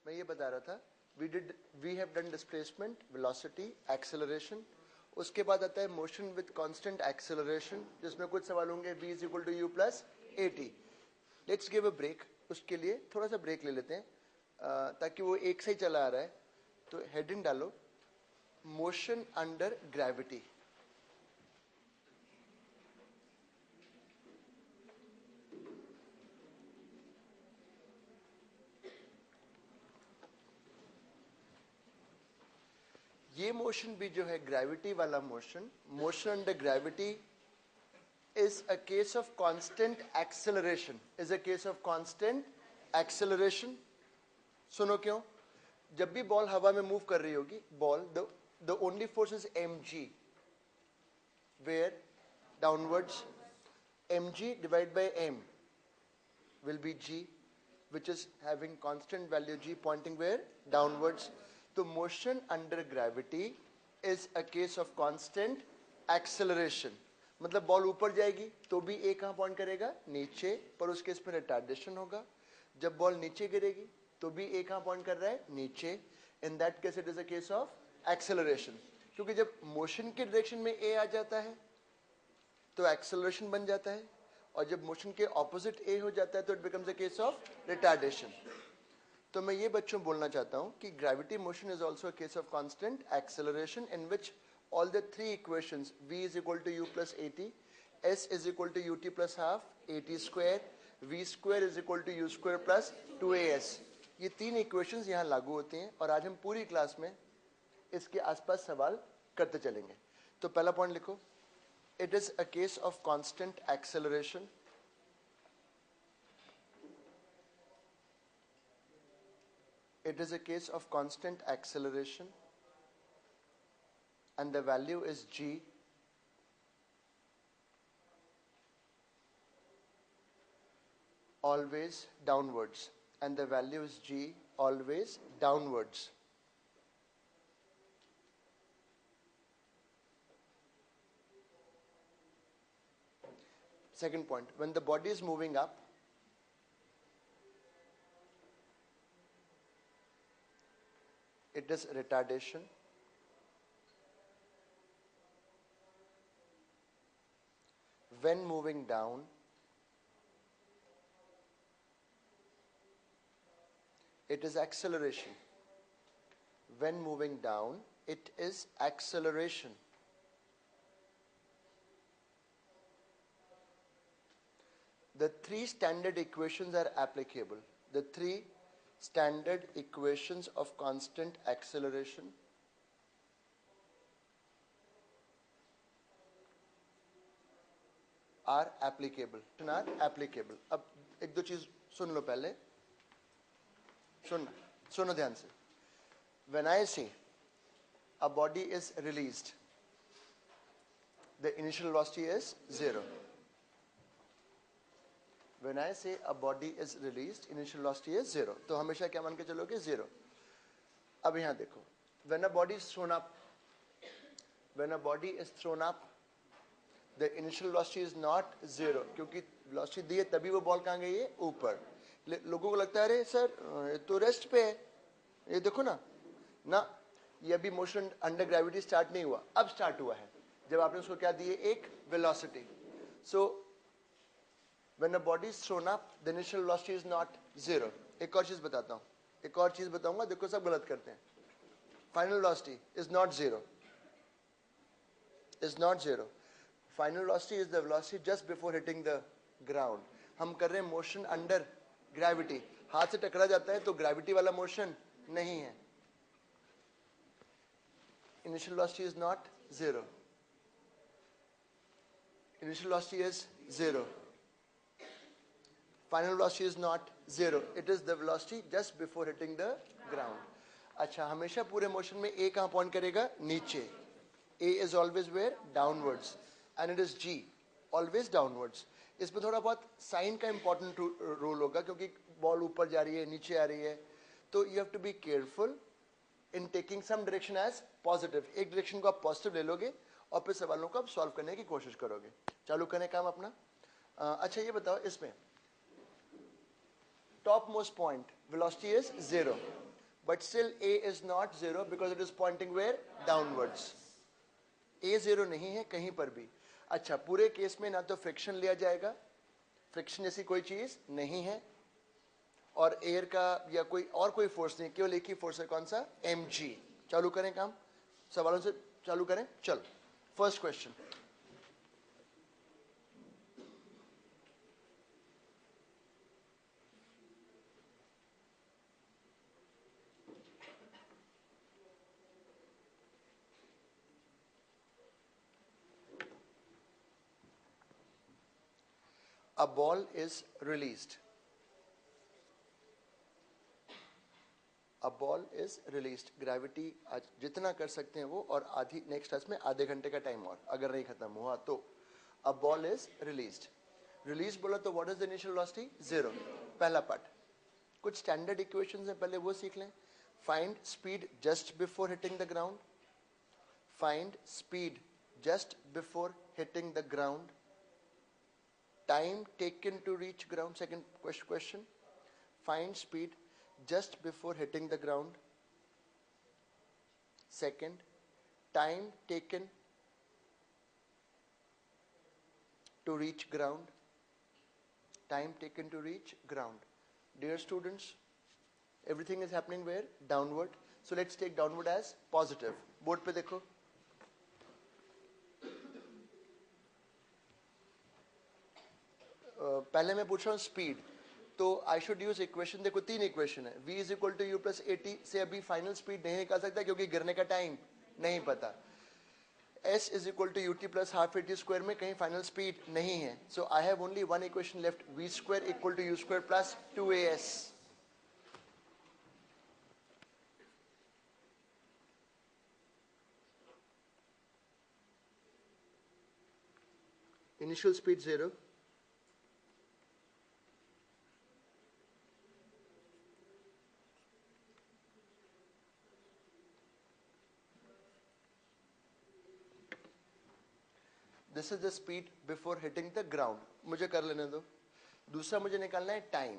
मैं ये बता रहा था, we have done displacement, velocity, acceleration, उसके बाद आता है मोशन विद कांस्टेंट एक्सेलरेशन, जिसमें कुछ सवाल होंगे v is equal to u plus a t. Let's give a break, उसके लिए थोड़ा सा ब्रेक ले लेते हैं ताकि वो एक से ही चला आ रहा है. तो हेडिंग डालो मोशन अंडर ग्रेविटी. ये मोशन भी जो है ग्रेविटी वाला motion, motion under gravity is a case of constant acceleration, is a case of constant acceleration. सुनो क्यों? जब भी बॉल हवा में मूव कर रही होगी, ball, the only force is mg, where downwards mg divided by m will be g, which is having constant value g pointing where? Downwards. So motion under gravity is a case of constant acceleration. मतलब ball ऊपर जाएगी तो भी ए कहां point करेगा? नीचे, पर उस केस में रिटार्डेशन होगा. जब बॉल नीचे गिरेगी तो भी ए कहां पॉइंट कर रहा है? नीचे. In that case it is a case of acceleration, क्योंकि जब मोशन के डायरेक्शन में ए आ जाता है तो एक्सेलरेशन बन जाता है, और जब मोशन के ऑपोजिट ए हो जाता है तो it becomes a case of retardation. तो मैं ये बच्चों बोलना चाहता हूं कि gravity motion is also a case of constant acceleration in which all the three equations, v is equal to u plus at, s is equal to ut plus half, at square, v square is equal to u square plus 2as. ये तीन equations यहाँ लागू होती हैं और आज हम पूरी क्लास में इसके आसपास सवाल करते चलेंगे. तो पहला पॉइंट लिखो, it is a case of constant acceleration. It is a case of constant acceleration and the value is g. Always downwards, and the value is g always downwards. Second point, when the body is moving up, it is retardation. When moving down, it is acceleration. When moving down, it is acceleration. The three standard equations are applicable. The three standard equations of constant acceleration are applicable. Are applicable. अब एक दो चीज सुन लो पहले, सुनो ध्यान से. When I say a body is released, the initial velocity is 0. When I say a body is released, initial velocity is 0. तो हमेशा क्या मान के चलोगे? 0. अब यहाँ देखो, when a body is thrown up, the initial velocity is not 0, क्योंकि velocity दी है तभी वो बॉल कहाँ गई है? ऊपर. लोगों को लगता है अरे सर ये तो रेस्ट पे है, ये देखो ना, ये अभी मोशन अंडर ग्रेविटी स्टार्ट नहीं हुआ, अब स्टार्ट हुआ है जब आपने उसको क्या दिए? एक velocity. So when a body is throne up, the initial velocity is not 0. एक और चीज बताता हूं, एक और चीज बताऊंगा, देखो सब गलत करते हैं. Final velocity is not 0, is not 0. Final velocity is the velocity just before hitting the ground. हम कर रहे हैं मोशन अंडर ग्रेविटी, हाथ से टकरा जाता है तो ग्रेविटी वाला मोशन नहीं है. Initial velocity is not 0. Initial velocity is 0. Final velocity is not 0. It is the velocity just before hitting the ground. अच्छा, हमेशा पूरे मोशन में A कहाँ पॉइंट करेगा? नीचे. A is always where? Downwards. And it is G, always downwards. इसमें थोड़ा बहुत साइन का इंपॉर्टेंट रोल होगा, क्योंकि बॉल ऊपर जा रही है, नीचे आ रही है, तो you have to be careful in taking some direction as positive. एक डायरेक्शन को आप पॉजिटिव ले लोगे और फिर सवालों को आप सॉल्व करने की कोशिश करोगे. चालू करें काम अपना. अच्छा ये बताओ, इसमें top most point velocity is 0. but still A is not 0 because it is pointing where? Downwards. A 0 नहीं है कहीं पर भी. अच्छा, पूरे केस में ना तो फ्रिक्शन लिया जाएगा, फ्रिक्शन जैसी कोई चीज नहीं है, और एयर का या कोई फोर्स नहीं, केवल एक ही फोर्स है. कौन सा? mg. चालू करें काम, सवालों से चालू करें. चलो, first question. A ball is released. A ball is released. Gravity आज जितना कर सकते हैं वो, और आधी नेक्स्ट क्लास में आधे घंटे का टाइम और, अगर नहीं खत्म हुआ तो. A ball is released. Release बोला तो what is the initial velocity? 0. पहला पार्ट. कुछ स्टैंडर्ड इक्वेशंस हैं, पहले वो सीख लें. Find speed just before hitting the ground. Find speed just before hitting the ground. Time taken to reach ground. Second question. Find speed just before hitting the ground. Second, time taken to reach ground. Time taken to reach ground. Dear students, everything is happening where? Downward. So let's take downward as positive. Board पे देखो. पहले मैं पूछ रहा हूँ speed, तो I should use equation. देखो 3 equation है. v is equal to u plus a t से अभी फाइनल स्पीड नहीं निकाल सकता क्योंकि गिरने का टाइम नहीं पता. s is equal to u t plus half a t square में कहीं फाइनल स्पीड नहीं है. So I have only one equation left, v square equal to u square plus 2as. Initial speed 0. This is the speed before hitting the ground. मुझे कर लेने दो. दूसरा मुझे निकालना है टाइम.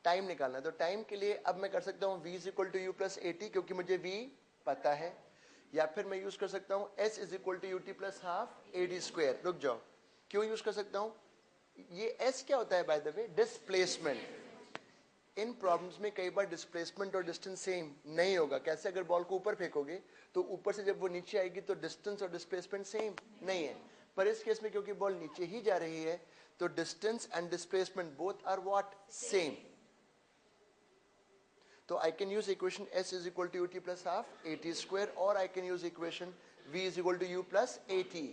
टाइम निकालना है, तो टाइम के लिए अब मैं कर सकता हूँ v is equal to u plus a t, क्योंकि मुझे v पता है. या फिर मैं यूज कर सकता हूँ s is equal to u t plus half a d square. रुक जाओ, क्यों यूज कर सकता हूँ? ये s क्या होता है by the way? Displacement. In problems में कई बार डिस्प्लेसमेंट और डिस्टेंस सेम नहीं होगा. कैसे? अगर बॉल को ऊपर फेंकोगे तो ऊपर से जब वो नीचे आएगी तो डिस्टेंस और डिस्प्लेसमेंट सेम नहीं है. पर इस केस में क्योंकि बॉल नीचे ही जा रही है तो distance and displacement both are what? Same. तो I can use equation s is equal to u t plus half a t square, और I can use equation v is equal to u plus a t.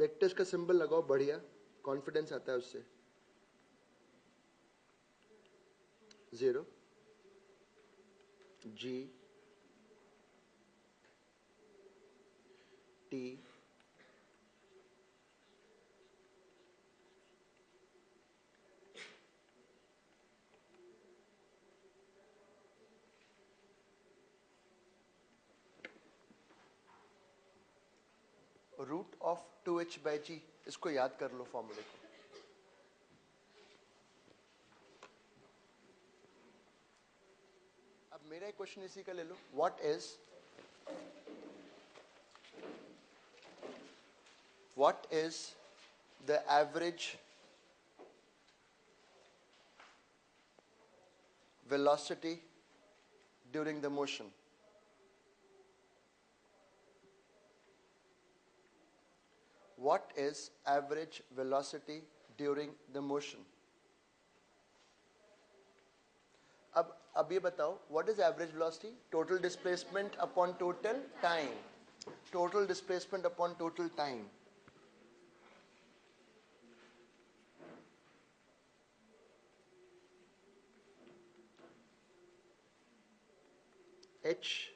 Vectors का symbol लगाओ, बढ़िया confidence आता है उससे. 0 G T root of 2h by g. इसको याद कर लो फॉर्मूले को. अब मेरा क्वेश्चन इसी का ले लो. what is the average velocity during the motion? What is average velocity during the motion? अब ये बताओ, what is average velocity? Total displacement upon total time. Total displacement upon total time. H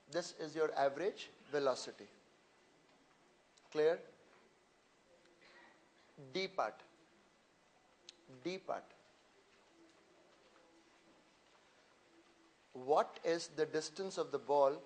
this is your average velocity. Clear? D part. what is the distance of the ball